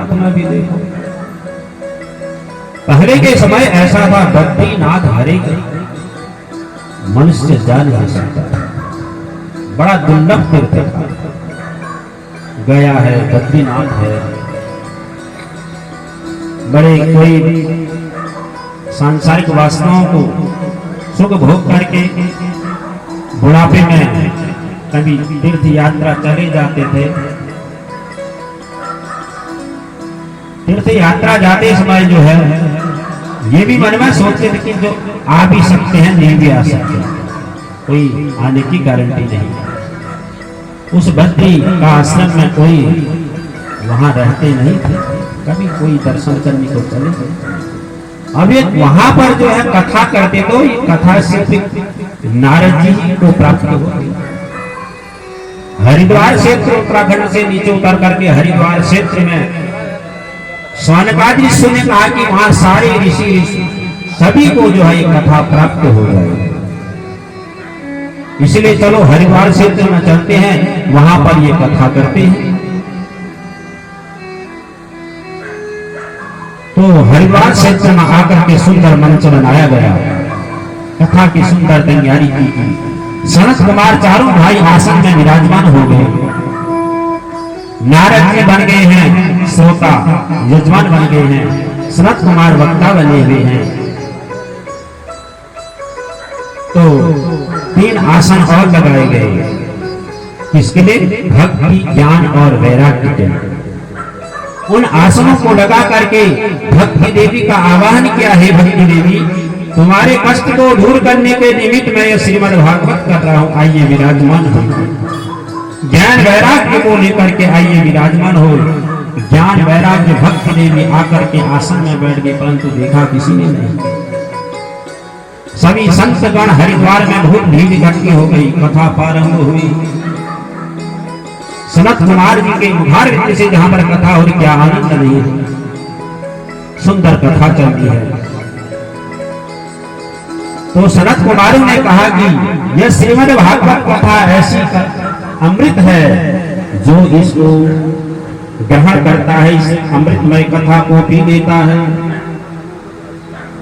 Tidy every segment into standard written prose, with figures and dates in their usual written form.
जगन्नाथ में भी देखो, पहले के समय ऐसा था, बद्रीनाथ हरे मनुष्य जा नहीं सकता था, बड़ा दुर्लभ तीर्थ था। गया है, बद्रीनाथ है, बड़े कोई सांसारिक वासनाओं को सुख भोग करके बुढ़ापे में कभी तीर्थ यात्रा चले जाते थे। तीर्थ यात्रा जाते समय जो है ये भी मन में सोचते थे कि जो आ भी सकते हैं नहीं भी आ सकते, कोई आने की गारंटी नहीं। उस बद्री का आश्रम में कोई वहां रहते नहीं थे, कभी कोई दर्शन करने को चले गए। अब ये वहां पर जो है कथा करते तो ये कथा सिर्फ नारद जी को प्राप्त हो गई। हरिद्वार क्षेत्र उत्तराखंड से नीचे उतर करके हरिद्वार क्षेत्र में सौनकादि ऋषि ने कहा कि वहां सारे ऋषि सभी को जो है कथा प्राप्त हो जाए, इसलिए चलो हरिद्वार क्षेत्र में चलते हैं, वहां पर ये कथा करते हैं। तो हरिद्वार क्षेत्र में आकर के सुंदर मंच बनाया गया, कथा की सुंदर तैयारी की। सनत कुमार चारों भाई आसन में विराजमान हो गए। नारद जी बन गए हैं श्रोता, यजमान बन गए हैं, सनत कुमार वक्ता बने हुए हैं। तो 3 आसन और लगाए गए, किसके लिए? भक्ति, ज्ञान और वैराग्य के। उन आसनों को लगा करके भक्ति देवी का आवाहन किया है, भक्ति देवी तुम्हारे कष्ट को दूर करने के निमित्त मैं ये श्रीमद् भागवत कर रहा हूं, आइए विराजमान हो। ज्ञान वैराग्य को लेकर के आइए विराजमान हो। ज्ञान वैराग्य भक्ति देवी आकर के आसन में बैठ गए, परंतु देखा किसी ने नहीं। सभी संतगण हरिद्वार में बहुत भीड़ इकट्ठी हो गई, कथा प्रारंभ हुई। सनत कुमार जी के मुखार विंद से जहां पर कथा हो रही, क्या आनंद नहीं है, सुंदर कथा चलती है। तो सनत कुमारों ने कहा कि यह श्रीमद् भागवत कथा ऐसी अमृत है, जो इसको ग्रहण करता है, इस अमृतमय कथा को पी लेता है,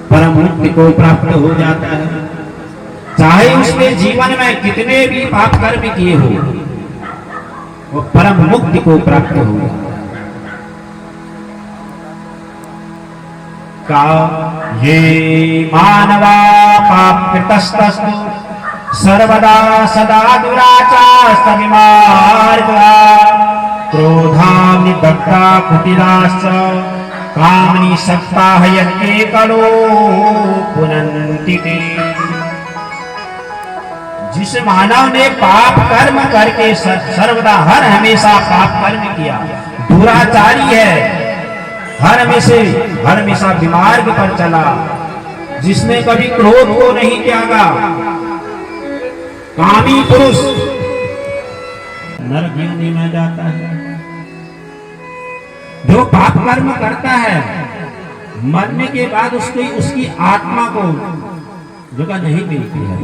परम मुक्ति को प्राप्त हो जाता है। चाहे उसके जीवन में कितने भी पाप कर्म किए हो, वो परम मुक्ति को प्राप्त होगा। का ये मानवा पाप्यतस्तस्तु सर्वदा सदा दुराचारस्तविमार्गा क्रोधानि दत्ता कुटिलाश्च कामनी सप्ताह यज्ञे कलो पुनन्ति ते। जिस मानव ने पाप कर्म करके सर्वदा हर हमेशा पाप कर्म किया, दुराचारी है, हर हमेशा विमार्ग पर चला, जिसने कभी क्रोध को नहीं त्यागा, कामी पुरुष नरक योनि में जाता है। जो पाप कर्म करता है, मरने के बाद उसकी आत्मा को जगह नहीं मिलती है,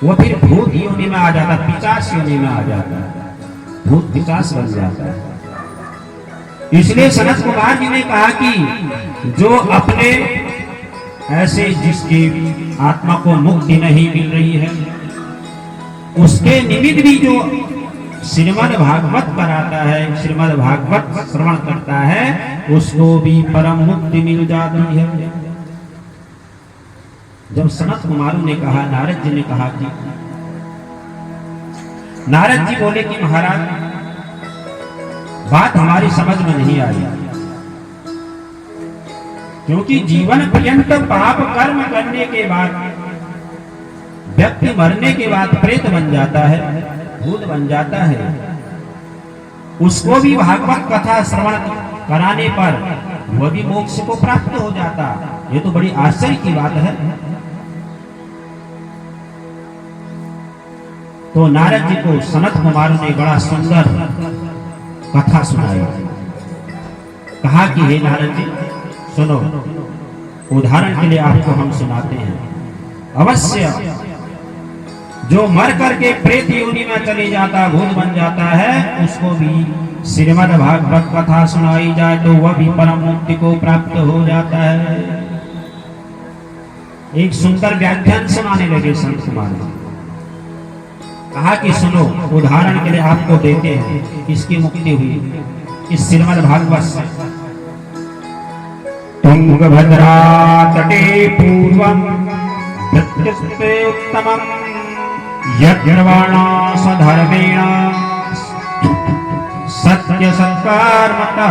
वो फिर भूत योनि में आ जाता, पिशाच योनि में आ जाता, भूत पिशाच बन जाता है। इसलिए सनत कुमार जी ने कहा कि जो अपने ऐसे जिसकी आत्मा को मुक्ति नहीं मिल रही है, उसके निमित्त भी जो श्रीमद् भागवत कराता है, श्रीमद् भागवत श्रवण करता है, उसको भी परम मुक्ति मिल जाती है। जब सनत कुमारों ने कहा, नारद जी ने कहा कि नारद जी बोले कि महाराज बात हमारी समझ में नहीं आई, क्योंकि जीवन पर्यंत पाप कर्म करने के बाद व्यक्ति मरने के बाद प्रेत बन जाता है, भूत बन जाता है, उसको भी भागवत कथा श्रवण कराने पर वह भी मोक्ष को प्राप्त हो जाता। ये तो बड़ी आश्चर्य की बात है। तो नारद जी को सनत कुमार ने बड़ा सुंदर कथा सुनाई। कहा कि हे नारद जी सुनो, उदाहरण के लिए आपको हम सुनाते हैं। अवश्य जो मर करके प्रेत योनि में चले जाता, भूत बन जाता है, उसको भी श्रीमद् भागवत कथा सुनाई जाए तो वह भी परम मुक्ति को प्राप्त हो जाता है। एक सुंदर व्याख्यान सुनाने लगे संत कुमार। कहा कि सुनो, उदाहरण के लिए आपको देते हैं किसकी मुक्ति हुई इस श्रीमद् भागवत से। तुंगभद्रा तटे पूर्वं उत्तमं यज्ञवाणा सधर्मेण सत्य संकर्मतत्परा।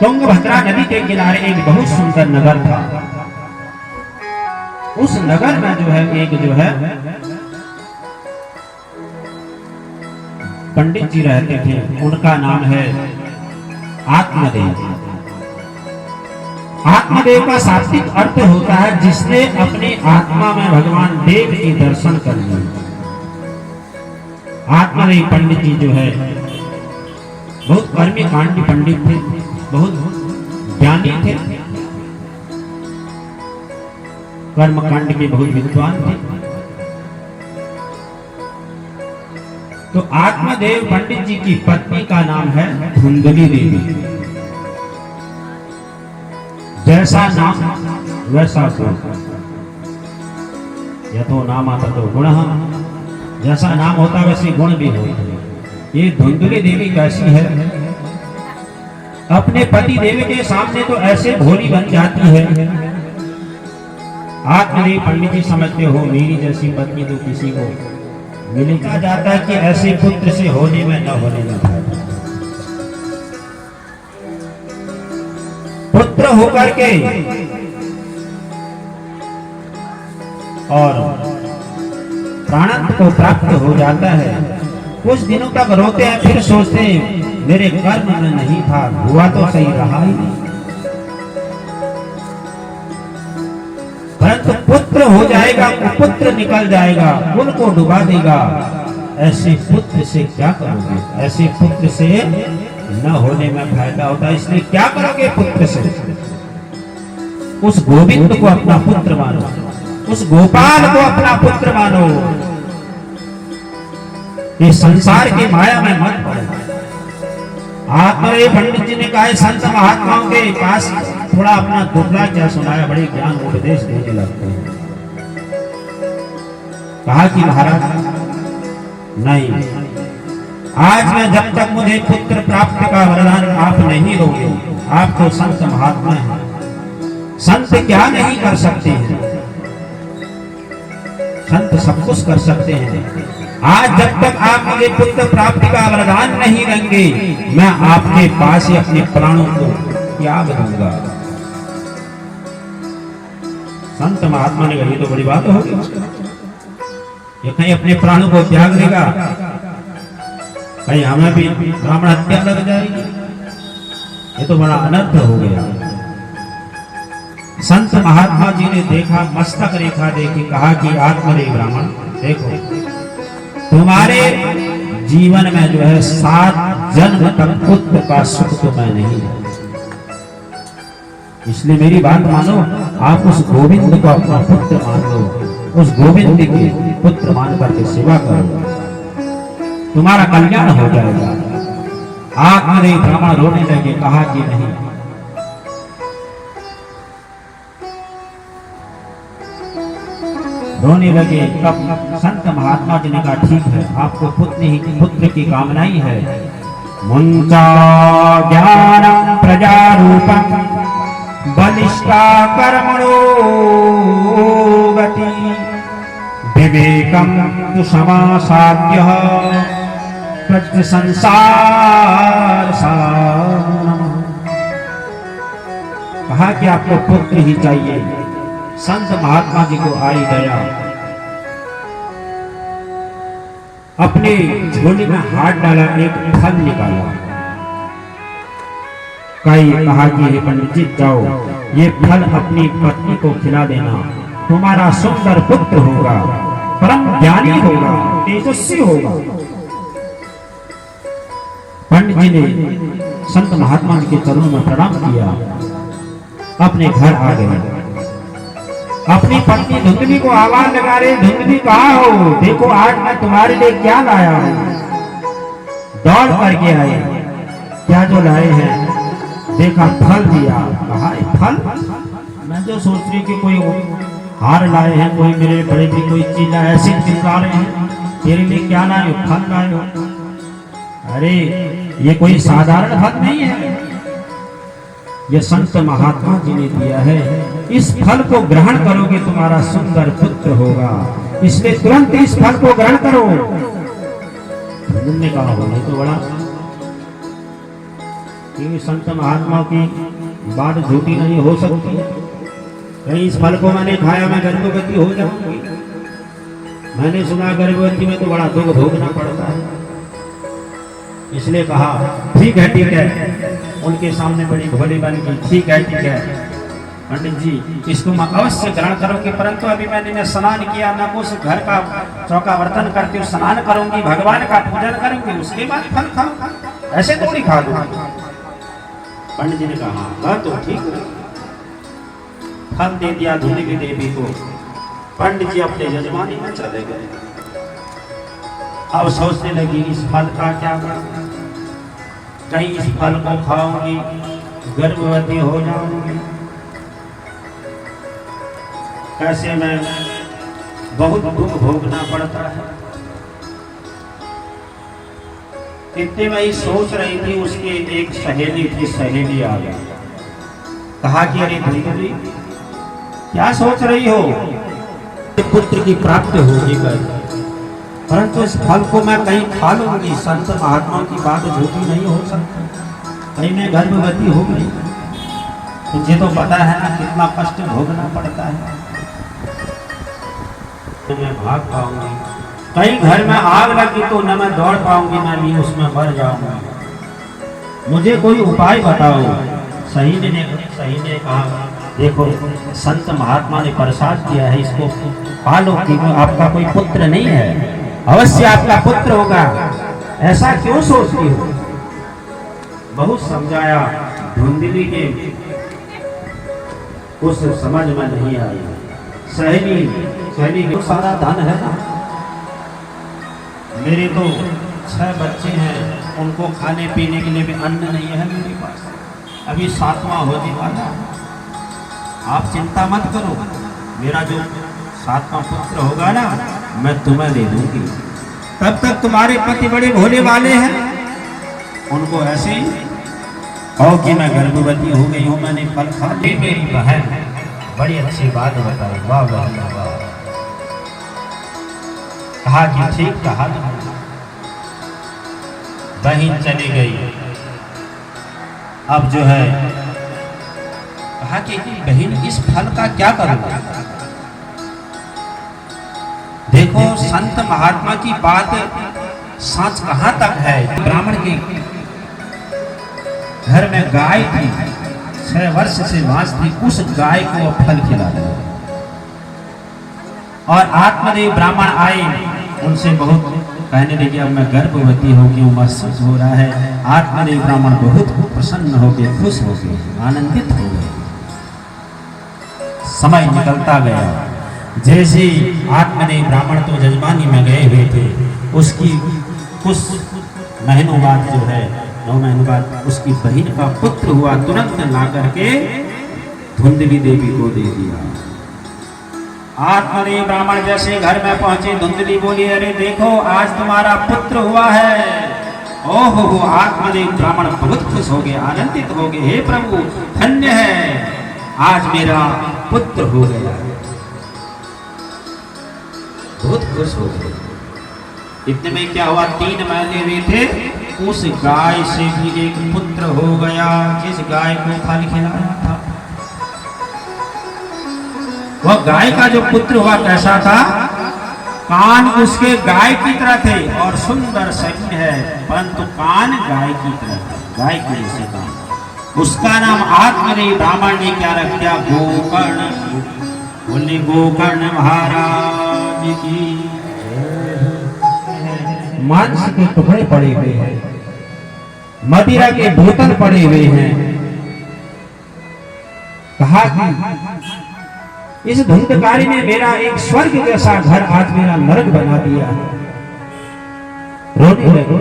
तुंगभद्रा नदी के किनारे एक बहुत सुंदर नगर था। उस नगर में जो है एक पंडित जी रहते थे, उनका नाम है आत्मदेव। आत्मदेव का शाब्दिक अर्थ होता है जिसने अपने आत्मा में भगवान देव के दर्शन कर लिए। आत्मदेव पंडित जी जो है बहुत कर्मी कांडी पंडित थे, बहुत ज्ञानी थे, कर्मकांड के बहुत विद्वान थे। तो आत्मदेव पंडित जी की पत्नी का नाम है धुंधली देवी। जैसा नाम वैसा गुण, यथो नाम आता तो गुण, जैसा नाम होता वैसे गुण भी होते। ये धुंधली देवी कैसी है, अपने पति देव के सामने तो ऐसे भोली बन जाती है। आत्मदेव पंडित जी समझते हो मेरी जैसी पत्नी तो किसी को मिलता जाता है कि ऐसे पुत्र से होने में न होने में फायदा। पुत्र होकर के और प्राणत्व को प्राप्त हो जाता है, कुछ दिनों तक रोते हैं, फिर सोचते हैं मेरे कर्म में नहीं था, हुआ तो सही रहा ही नहीं। परंतु पुत्र हो जाएगा, पुत्र निकल जाएगा, कुल को डुबा देगा। ऐसे पुत्र से क्या करोगे? ऐसे पुत्र से न होने में फायदा होता है, इसलिए क्या करोगे पुत्र से? उस गोविंद को अपना पुत्र मानो, उस गोपाल को अपना पुत्र मानो। इस संसार की माया में मत पड़ो। आत्मदेव पंडित जी ने कहा संत महात्माओं के पास थोड़ा अपना दुखड़ा क्या सुनाया, बड़े ज्ञान उपदेश देने लगते हैं। कहा कि महाराज नहीं, आज मैं जब तक मुझे पुत्र प्राप्ति का वरदान आप नहीं दोगे, आप तो संत महात्मा हैं, संत क्या नहीं कर सकते हैं, संत सब कुछ कर सकते हैं। आज जब तक आप मुझे पुत्र प्राप्ति का वरदान नहीं देंगे, मैं आपके पास ही अपने प्राणों को त्याग दूंगा। संत महात्मा ने कही तो बड़ी बात होगी, ये कहीं अपने प्राणों को त्याग देगा, कहीं हमें भी ब्राह्मण हत्या लग जाएगी, ये तो बड़ा अनर्थ हो गया। संत महात्मा जी ने देखा, मस्तक रेखा देखी, कहा कि आत्मदेव ब्राह्मण देखो, तुम्हारे जीवन में जो है 7 जन्म तक पुत्र का सुख तो मैं नहीं है, इसलिए मेरी बात मानो, आप उस गोविंद को अपना पुत्र मान लो, उस गोविंद के पुत्र मान करके सेवा करो, तुम्हारा कल्याण हो जाएगा। आत्मदेव ब्राह्मण रोने लगे, कहा कि नहीं, रोने लगे। तब संत महात्मा जी ने कहा ठीक है, आपको पुत्र की कामना ही है। मुंचा ज्ञानम प्रजा रूपम बलिष्ठा कर्मणो गति विवेकम तु समासाद्य प्रज संसार सारम। कहा कि आपको पुत्र ही चाहिए। संत महात्मा जी को आई दया, अपने झोली में हाथ डाला, एक फल निकाला, कहा कि हे पंडित जी जाओ, ये फल अपनी पत्नी को खिला देना, तुम्हारा सुंदर पुत्र होगा, परम ज्ञानी होगा, तेजस्वी होगा। पंडित जी ने संत महात्मा जी के चरणों में प्रणाम किया, अपने घर आ गए। अपनी पत्नी धुंधली को आवाज लगा रहे, धुंधली कहाँ हो, देखो आज मैं तुम्हारे लिए क्या लाया हूं। दौड़ करके आए, क्या जो लाए हैं, देखा फल दिया। कहा फल, मैं जो सोच रही कि कोई हार लाए हैं, कोई मेरे बड़े भी कोई चीज ऐसी चिल्ला रहे हैं, तेरे लिए क्या लाए हो, फल लाए हो। अरे ये कोई साधारण फल नहीं है, ये संत महात्मा जी ने दिया है। इस फल को ग्रहण करोगे तुम्हारा सुंदर पुत्र होगा, इसलिए तुरंत इस फल को ग्रहण करो। तुमने कहा होने तो बड़ा, क्योंकि संत महात्मा की बात झूठी नहीं हो सकती। कहीं इस फल को मैंने खाया मैं गर्भवती हो जाऊंगी। मैंने सुना गर्भवती में तो बड़ा दुख भोगना पड़ता है, इसलिए कहा ठीक है ठीक है। उनके सामने बड़ी भोली बन गई, ठीक है पंडित जी, इसको मैं अवश्य ग्रहण करोगे, परंतु अभी मैंने न स्नान किया, न कुछ घर का चौका बर्तन करती हूँ, स्नान करूंगी, भगवान का पूजन करूंगी, उसके बाद फल खाऊंगा, ऐसे थोड़ी खा दूंगा। पंडित जी ने कहा बात तो ठीक है। फल दे दिया धुंधली देवी को। पंडित जी अपने यजमानी में चले गए। अब सोचने लगी इस फल का क्या करूं, कहीं इस फल को खाऊंगी गर्भवती हो जाऊंगी, कैसे मैं बहुत दुख भोगना पड़ता है। इतने में ही सोच रही थी, उसकी एक सहेली थी, सहेली आ गई। कहा कि अरे धुंधली क्या सोच रही हो, पुत्र की प्राप्ति होगी कर, परंतु इस फल को मैं कहीं खा लूंगी, संत महात्मा की बात झूठी नहीं हो सकती, कहीं मैं गर्भवती हो गई, तुझे तो पता है ना कितना कष्ट भोगना पड़ता है, तो मैं भाग पाऊंगी, कहीं घर में आग लगी तो न मैं दौड़ पाऊंगी, न भी उसमें मर जाऊंगी, मुझे कोई उपाय बताओ। सही ने कहा देखो संत महात्मा ने प्रसाद दिया है, इसको पालो, कि आपका कोई पुत्र नहीं है, अवश्य आपका पुत्र होगा, ऐसा क्यों सोचती हो। बहुत समझाया, धुंधली के उस समझ में नहीं आई। सहेली को सारा धन है ना, मेरे तो 6 बच्चे हैं, उनको खाने पीने के लिए भी अन्न नहीं है मेरे पास, अभी 7वां होने वाला, आप चिंता मत करो, मेरा जो 7वां पुत्र होगा ना मैं तुम्हें दे दूंगी, तब तक तुम्हारे पति बड़े भोले वाले हैं, उनको ऐसे ही कहो कि मैं गर्भवती हो गई हूँ, मैंने फल खा ली। मेरी बहन बड़ी अच्छी बात बताई, वाह वाह वाह। कहा कि ठीक कहा, बहन चली गई। अब जो है कहा कि बहन इस फल का क्या करूं। देखो संत महात्मा की बात सच कहां तक है। ब्राह्मण के घर में गाय थी, 6 वर्ष से वास थी, उस गाय को फल खिला दिया और आत्मदेव ब्राह्मण आए, उनसे बहुत कहने लगे अब मैं गर्भवती हो गई हूँ, महसूस हो रहा है। आत्मदेव ब्राह्मण बहुत प्रसन्न हो गए, खुश हो गए, आनंदित हो गए। समय निकलता गया, जैसे आत्मदेव ब्राह्मण तो जजमानी में गए हुए थे, उसकी कुछ महीनों बाद जो है 9 महीनों बाद उसकी बहन का पुत्र हुआ, तुरंत ला करके धुंधली देवी को दे दिया। आत्मदेव ब्राह्मण जैसे घर में पहुंचे, धुंधली बोली अरे देखो आज तुम्हारा पुत्र हुआ है। ओहो, आत्मदेव ब्राह्मण बहुत खुश हो गए, आनंदित हो गए, हे प्रभु धन्य है, आज मेरा पुत्र हो गया, बहुत खुश हो गए। इतने में क्या हुआ, 3 महीने हुए थे, उस गाय से भी एक पुत्र हो गया, जिस गाय को फल खिलाया था। वह गाय का जो पुत्र हुआ कैसा था, कान उसके गाय की तरह थे और सुंदर शरीर है, परंतु कान गाय की तरह, गाय के जैसे कान। उसका नाम आत्मदेव ब्राह्मण ने क्या रख दिया, गोकर्ण। बोले गोकर्ण महाराज की। मांस के टुकड़े पड़े हुए हैं, मदिरा के बोतल पड़े हुए हैं। कहा कि इस धुंधकारी ने मेरा एक स्वर्ग जैसा घर आज मेरा नरक बना दिया है। रोने लगे।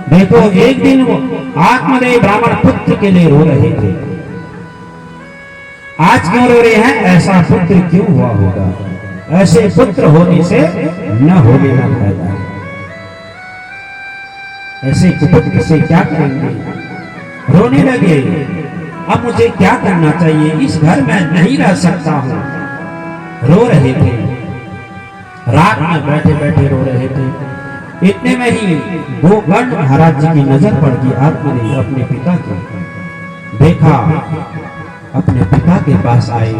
देखो एक दिन वो आत्मदेव ब्राह्मण पुत्र के लिए रो रहे थे। आज क्यों रो रहे हैं? ऐसा पुत्र क्यों हुआ होगा? ऐसे पुत्र होने से न होने का फायदा। ऐसे कुपुत्र से क्या करेंगे? रोने लगे। अब मुझे क्या करना चाहिए? इस घर में नहीं रह सकता हूं। रो रहे थे, रात में बैठे बैठे रो रहे थे। इतने में ही गोकर्ण महाराज जी की नजर पड़ गई आत्मदेव अपने पिता की। देखा, अपने पिता के पास आए,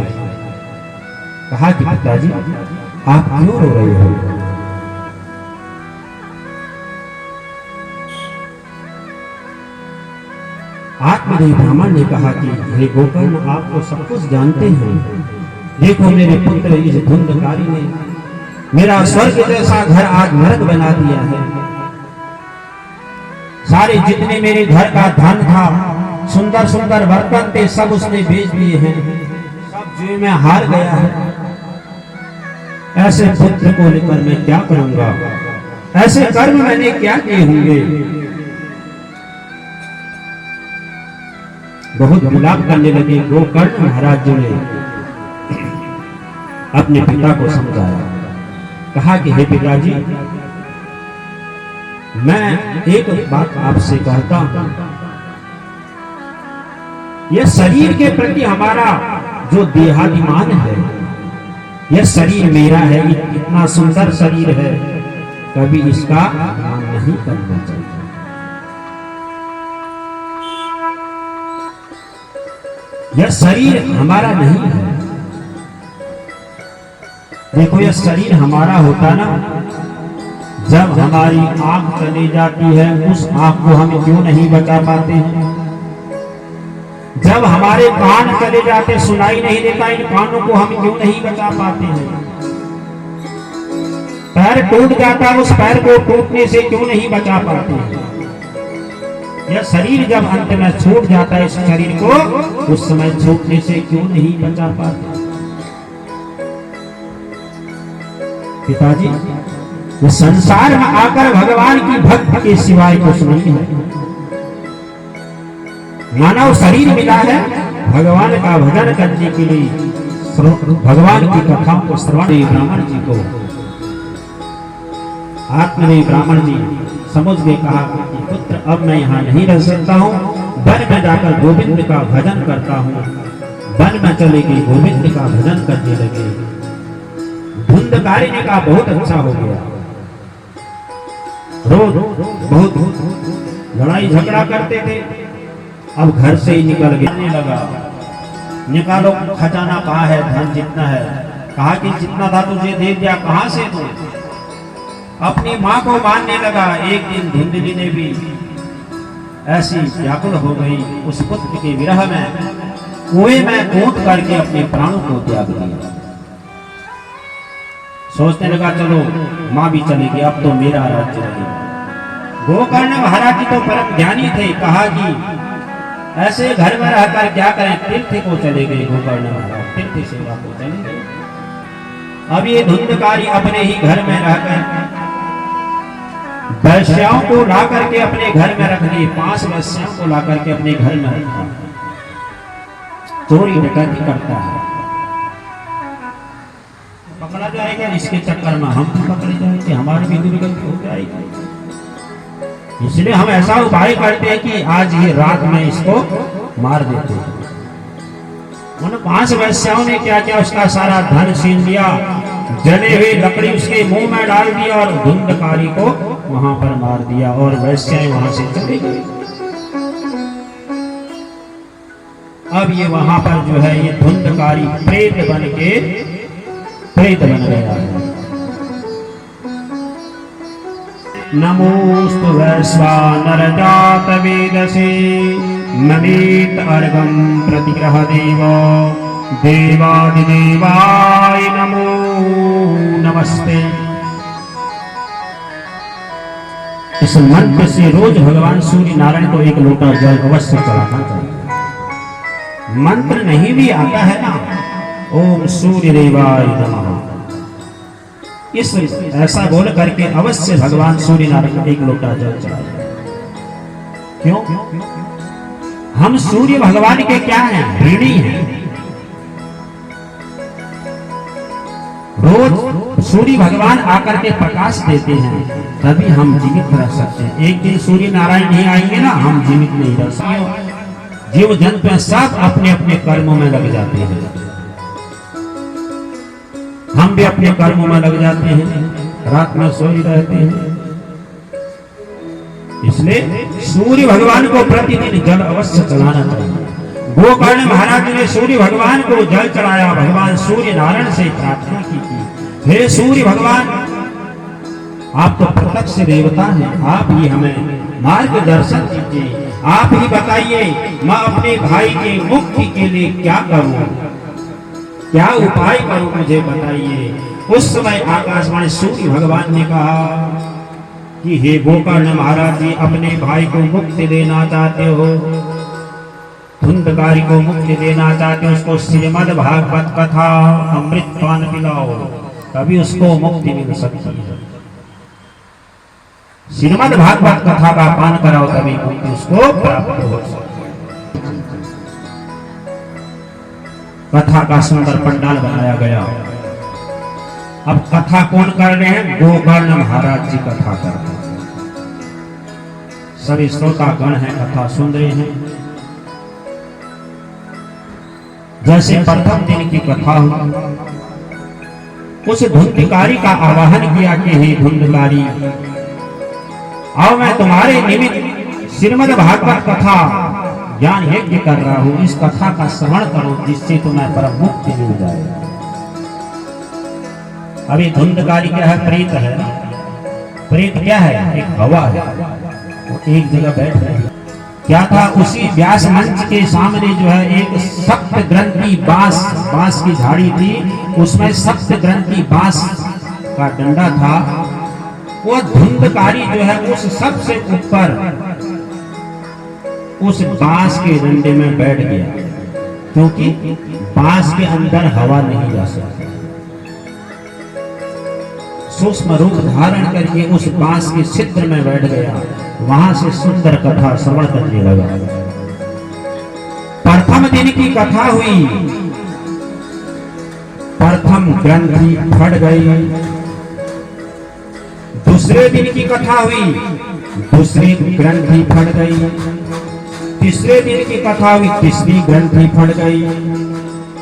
कहा कि पिताजी आप क्यों रो रहे हो? आत्मदेव ब्राह्मण ने कहा कि हे गोकर्ण, आप तो सब कुछ जानते हैं। देखो मेरे पुत्र इस धुंधकारी ने मेरा स्वर्ग जैसा घर आज नरक बना दिया है। सारे जितने मेरे घर का धन था, सुंदर सुंदर बर्तन थे, सब उसने बेच दिए हैं। सब जुए में हार गया है। ऐसे पुत्र को लेकर मैं क्या करूंगा? ऐसे कर्म मैंने क्या किए होंगे? बहुत विलाप करने लगे। गोकर्ण महाराज जी ने अपने पिता को समझाया, कहा कि हे पिताजी, मैं एक बात आपसे कहता हूं। यह शरीर के प्रति हमारा जो देहाभिमान है, यह शरीर मेरा है, इतना सुंदर शरीर है, कभी इसका मान नहीं करना चाहिए। यह शरीर हमारा नहीं है। देखो यह शरीर हमारा होता ना, जब हमारी आंख चली जाती है, उस आंख को हम क्यों नहीं बचा पाते हैं? जब हमारे कान चले जाते, सुनाई नहीं देता, इन कानों को हम क्यों नहीं बचा पाते हैं? पैर टूट जाता, उस पैर को टूटने से क्यों नहीं बचा पाते हैं? यह शरीर जब अंत में छूट जाता है, इस शरीर को उस समय छूटने से क्यों नहीं बचा पाते? पिताजी, ये संसार में आकर भगवान की भक्ति के सिवाय कुछ नहीं है। मानव शरीर मिला है भगवान का भजन करने के लिए, भगवान की कथाओं को श्रवण। ब्राह्मण जी को आत्मदेव ब्राह्मण जी समझ गए। कहा कि पुत्र, अब मैं यहाँ नहीं रह सकता हूँ, वन में जाकर गोविंद का भजन करता हूँ। वन में चले गए, गोविंद का भजन करने लगे। धुंधकारी ने कहा बहुत अच्छा हो गया। रोज बहुत लड़ाई झगड़ा करते थे, अब घर से ही निकल गया। लगा, निकालो खजाना कहाँ है, धन जितना है। कहा कि जितना था तुझे दे दिया, कहाँ से तू? अपनी माँ को मानने लगा। एक दिन धुंधली ने भी ऐसी व्याकुल हो गई उस पुत्र के विरह में, कुएं में कूद करके अपने प्राणों को त्याग दिया। सोचने लगा चलो माँ भी चलेगी, अब तो मेरा राज्य रहेगा। गोकर्ण महाराज जी तो परम ज्ञानी थे। कहा कि ऐसे घर में रहकर क्या करें? तीर्थ को चले गए गोकर्ण महाराज, तीर्थ सेवा को चले गए। अब ये धुंधकारी अपने ही घर में रहकर वैश्याओं को ला करके अपने घर में रख दिए। 5 वैश्याओं को ला करके अपने घर में रखा। चोरी डकैती करता है, पकड़ा जाएगा। इसके चक्कर में हम भी पकड़े जाएंगे, हमारी भी दुर्गति हो जाएगी। इसलिए हम ऐसा उपाय करते हैं कि आज ये रात में इसको मार देते हैं। उन 5 वैश्याओं ने क्या किया? उसका सारा धन छीन लिया, जले हुए लकड़ी उसके मुंह में डाल दिया और धुंधकारी को वहां पर मार दिया, और वैश्याएं वहां से चले गई। अब ये वहां पर जो है ये धुंधकारी प्रेत बन गया है। नमोस्तु वैश्वानर जात वेदसे ममेत अर्घं प्रतिग्रह देव देवादिदेवाय नमो नमस्ते। इस मंत्र से रोज भगवान सूर्य नारायण को एक लोटा जल अवश्य चढ़ाना चाहिए। मंत्र नहीं भी आता है ना, ओम सूर्य देवाय नमः। इस ऐसा बोल करके अवश्य भगवान सूर्य नारायण एक लोटा जल चढ़ाए। क्यों? हम सूर्य भगवान के क्या हैं? ऋणी हैं। रोज सूर्य भगवान आकर के प्रकाश देते हैं, तभी हम जीवित रह सकते हैं। एक दिन सूर्य नारायण नहीं आएंगे ना, हम जीवित नहीं रह सकते। जीव जंतु सब अपने अपने कर्मों में लग जाते हैं, हम भी अपने कर्मों में लग जाते हैं, रात में सोई रहते हैं। इसलिए सूर्य भगवान को प्रतिदिन जल अवश्य चढ़ाना चाहिए। गोकर्ण महाराज ने सूर्य भगवान को जल चढ़ाया, भगवान सूर्य नारायण से प्रार्थना की थी, हे सूर्य भगवान, आप तो प्रत्यक्ष देवता हैं, आप ही हमें मार्गदर्शन कीजिए, आप ही बताइए मैं अपने भाई के मुक्ति के लिए क्या करूं, क्या उपाय करूं, मुझे बताइए। उस समय आकाशवाणी सूर्य भगवान ने कहा कि हे गोकर्ण महाराज जी, अपने भाई को मुक्ति देना चाहते हो, धुंधकारी को मुक्ति देना चाहते हो, उसको श्रीमद् भागवत कथा अमृत पान पिलाओ, तभी उसको मुक्ति मिल सकती है। श्रीमद् भागवत कथा का पान कराओ, तभी मुक्ति उसको प्राप्त हो सकती है। कथा का सुंदर पंडाल बनाया गया। अब कथा कौन कर रहे हैं? गोकर्ण महाराज जी कथा कर रहे हैं। सभी श्रोता गण हैं, कथा सुन रहे हैं। जैसे प्रथम दिन की कथा हुई, उस धुंधकारी का आवाहन किया कि हे धुंधकारी, आओ मैं तुम्हारे निमित्त श्रीमद् भागवत कथा ज्ञान यज्ञ कर रहा हूं, इस कथा का श्रवण करो, जिससे तुम्हें परम मुक्ति मिल जाए। अभी धुंधकारी क्या है? प्रेत है। प्रेत क्या है? एक हवा है, वो एक जगह बैठ रही। क्या था? उसी व्यास मंच के सामने जो है एक सप्त ग्रंथी बांस की झाड़ी थी, उसमें सप्त ग्रंथी बांस का डंडा था। वो धुंधकारी जो है उस सबसे ऊपर उस बांस के डंडे में बैठ गया, क्योंकि बांस के अंदर हवा नहीं जा सकती। सूक्ष्म रूप धारण करके उस बांस के छिद्र में बैठ गया, वहां से सुंदर कथा श्रवण करने लगा। प्रथम दिन की कथा हुई, प्रथम ग्रंथि फट गई। दूसरे दिन की कथा हुई, दूसरी ग्रंथि फट गई। तीसरे दिन की कथा हुई, तीसरी ग्रंथि फट गई।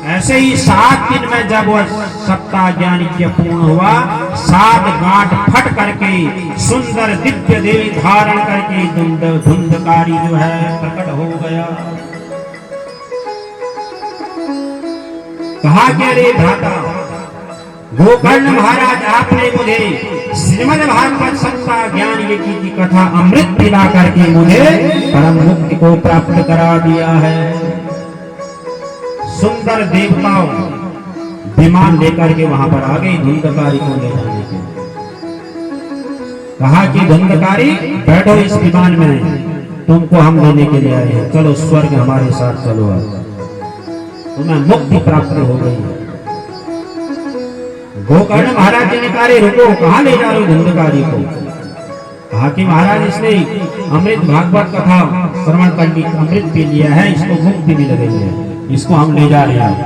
ऐसे ही 7 दिन में जब वह सप्ताह ज्ञान यज्ञ पूर्ण हुआ, 7 गांठ फट करके सुंदर दिव्य देवी धारण करके धुंधकारी जो है प्रकट हो गया। कहा कि रे भ्राता गोकर्ण महाराज, आपने मुझे श्रीमद् भागवत सप्ताह ज्ञान यज्ञ की कथा अमृत पिला करके मुझे परम मुक्ति को प्राप्त करा दिया है। सुंदर देवताओं विमान लेकर के वहां पर आ गई धुंधकारी को ले जाने के लिए। कहा कि धुंधकारी बैठो इस विमान में, तुमको हम लेने के लिए आए हैं, चलो स्वर्ग हमारे साथ चलो, तुम्हें मुक्ति प्राप्त हो गई। गोकर्ण महाराज जी ने कहा रुको, कहाँ ले जा रहे हो धुंधकारी को? कहा कि महाराज इसने अमृत भागवत कथा श्रवण करके अमृत पी लिया है, इसको मुक्ति मिल गई है, इसको हम ले जा रहे हैं।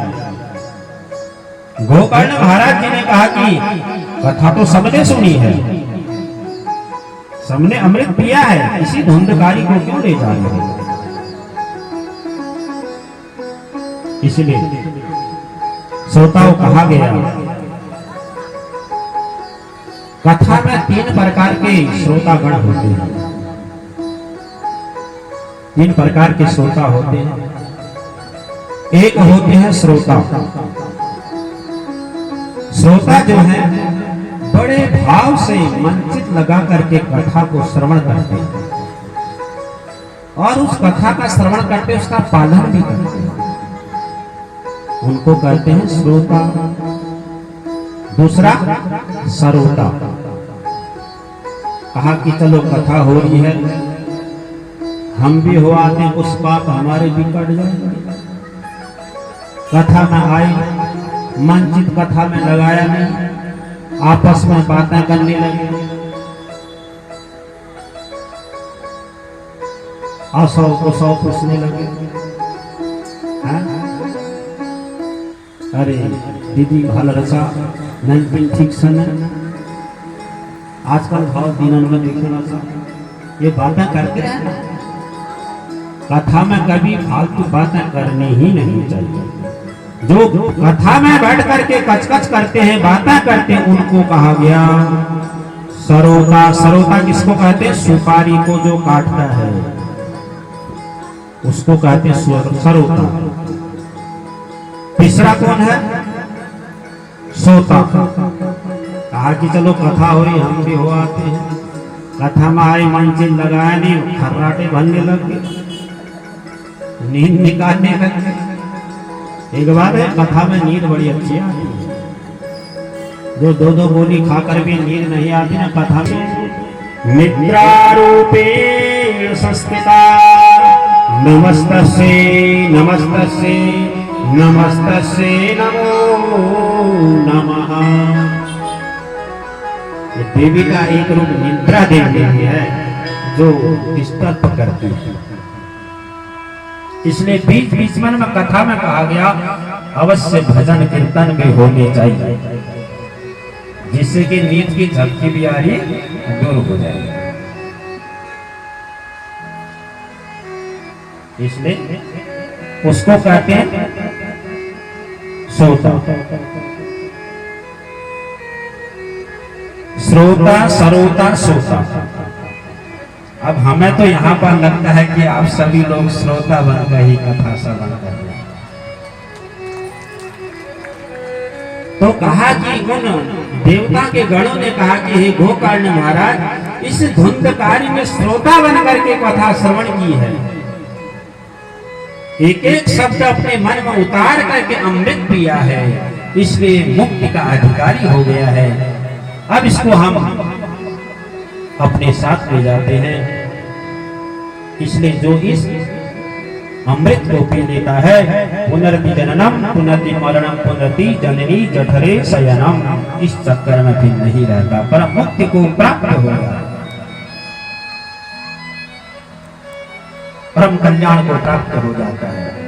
गोकर्ण महाराज जी ने कहा कि कथा तो सबने सुनी है, सबने अमृत पिया है, इसी धुंधकारी को क्यों ले जा रहे हैं? इसलिए श्रोताओं कहा गया, कथा में 3 प्रकार के श्रोतागण होते हैं। 3 प्रकार के श्रोता होते हैं। एक होते हैं श्रोता। श्रोता जो है बड़े भाव से मनचित लगा करके कथा को श्रवण करते हैं और उस कथा का श्रवण करते उसका पालन भी करते हैं, उनको कहते हैं श्रोता। दूसरा सरोता। कहा कि चलो कथा हो रही है, हम भी हो आते हैं, उस पाप हमारे भी कट जाए। कथा में आए, मंचित कथा में लगाया नहीं, आपस में बातें करने लगे, असौ को सौ पूछने लगे। हाँ? अरे दीदी भल रचा नहीं ठीक सन, आजकल भाव दिनन में देखना सा ये बातें करते रहना। कथा में कभी फालतू बातें करनी ही नहीं चाहिए। जो कथा में बैठ करके कचकच करते हैं, बातें करते हैं, उनको कहा गया सरोता। सरोता किसको कहते हैं? सुपारी को जो काटता है उसको कहते हैं सरोता। तीसरा कौन है? सोता। कहा कि चलो कथा हो रही, हम भी हो आते हैं। कथा में आए, मंचिल लगाया नहीं, खर्राटे भरने लग गए, नींद निकालने लगे। एक बार है कथा में नींद बड़ी अच्छी आती है, जो दो दो गोली खाकर भी नींद नहीं आती ना कथा में। निद्रारूपे संस्थिता नमस्तस्यै नमस्तस्यै नमस्तस्यै नमो नमः। देवी का एक रूप निद्रा देवी है जो डिस्टर्ब करती है। इसलिए बीच बीच में कथा में कहा गया अवश्य भजन कीर्तन भी होने चाहिए, जिससे कि नींद की झपकी भी आ रही दूर हो जाए। इसलिए उसको कहते हैं श्रोता। श्रोता, सरोता, श्रोता। अब हमें तो यहाँ पर लगता है कि आप सभी लोग श्रोता बनकर ही कथा श्रवण कर रहे हैं। तो कहा कि उन देवता के गणों ने कहा कि हे गोकर्ण महाराज, इस धुंधकारी में श्रोता बनकर के कथा श्रवण की है, एक एक शब्द अपने मन में उतार करके अमृत पिया है, इसलिए मुक्ति का अधिकारी हो गया है। अब इसको हम अपने साथ ले जाते हैं। इसलिए जो इस अमृत को पी लेता है, पुनर्ति जननम पुनर्ति मरणम पुनर्ति जननी जठरे शयनम, इस चक्कर में फिर नहीं रहता, पर मुक्ति को प्राप्त होगा, परम कल्याण को प्राप्त हो जाता है।